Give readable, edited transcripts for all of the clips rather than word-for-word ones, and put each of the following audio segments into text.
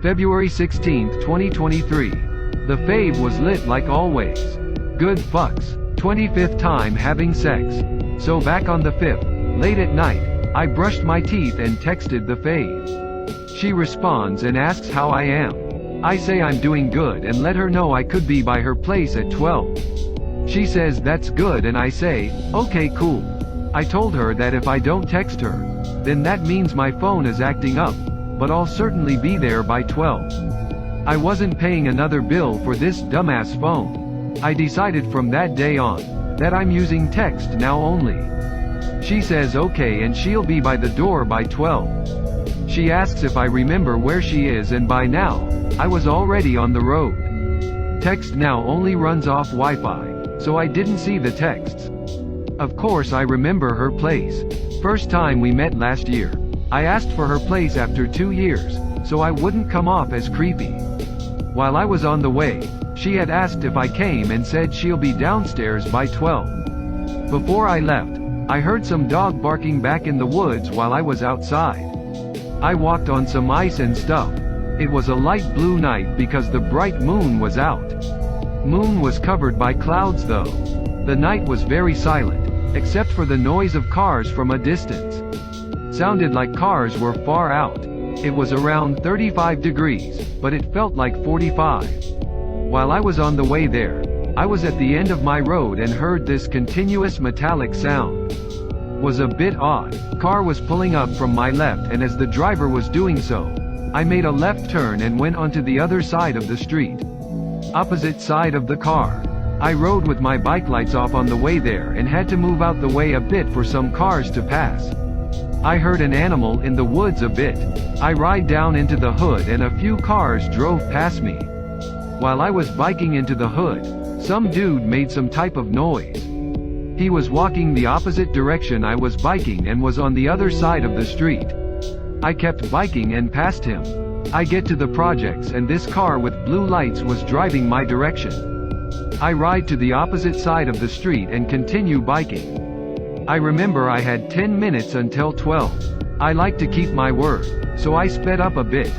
February 16, 2023. The fave was lit like always. Good fucks. 25th time having sex. So back on the 5th, late at night, I brushed my teeth and texted the fave. She responds and asks how I am. I say I'm doing good and let her know I could be by her place at 12. She says that's good and I say, okay cool. I told her that if I don't text her, then that means my phone is acting up, but I'll certainly be there by 12. I wasn't paying another bill for this dumbass phone. I decided from that day on, that I'm using text now only. She says okay and she'll be by the door by 12. She asks if I remember where she is and by now, I was already on the road. Text now only runs off Wi-Fi, so I didn't see the texts. Of course I remember her place. First time we met last year. I asked for her place after 2 years, so I wouldn't come off as creepy. While I was on the way, she had asked if I came and said she'll be downstairs by 12. Before I left, I heard some dog barking back in the woods while I was outside. I walked on some ice and stuff. It was a light blue night because the bright moon was out. Moon was covered by clouds though. The night was very silent, except for the noise of cars from a distance. Sounded like cars were far out. It was around 35 degrees, but it felt like 45. While I was on the way there, I was at the end of my road and heard this continuous metallic sound. Was a bit odd. Car was pulling up from my left and as the driver was doing so, I made a left turn and went onto the other side of the street. Opposite side of the car. I rode with my bike lights off on the way there and had to move out the way a bit for some cars to pass. I heard an animal in the woods a bit. I ride down into the hood and a few cars drove past me. While I was biking into the hood, some dude made some type of noise. He was walking the opposite direction I was biking and was on the other side of the street. I kept biking and passed him. I get to the projects and this car with blue lights was driving my direction. I ride to the opposite side of the street and continue biking. I remember I had 10 minutes until 12. I like to keep my word, so I sped up a bit.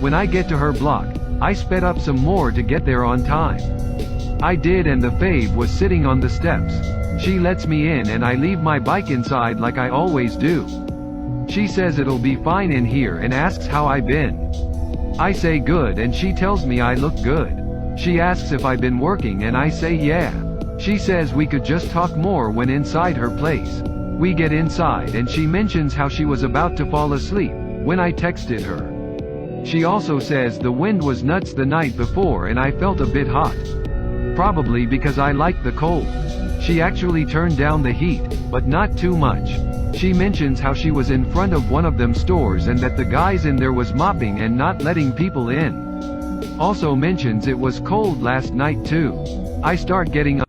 When I get to her block, I sped up some more to get there on time. I did and the fave was sitting on the steps. She lets me in and I leave my bike inside like I always do. She says it'll be fine in here and asks how I been. I say good and she tells me I look good. She asks if I've been working and I say yeah. She says we could just talk more when inside her place. We get inside and she mentions how she was about to fall asleep when I texted her. She also says the wind was nuts the night before and I felt a bit hot. Probably because I like the cold. She actually turned down the heat, but not too much. She mentions how she was in front of one of them stores and that the guys in there was mopping and not letting people in. Also mentions it was cold last night too. I start getting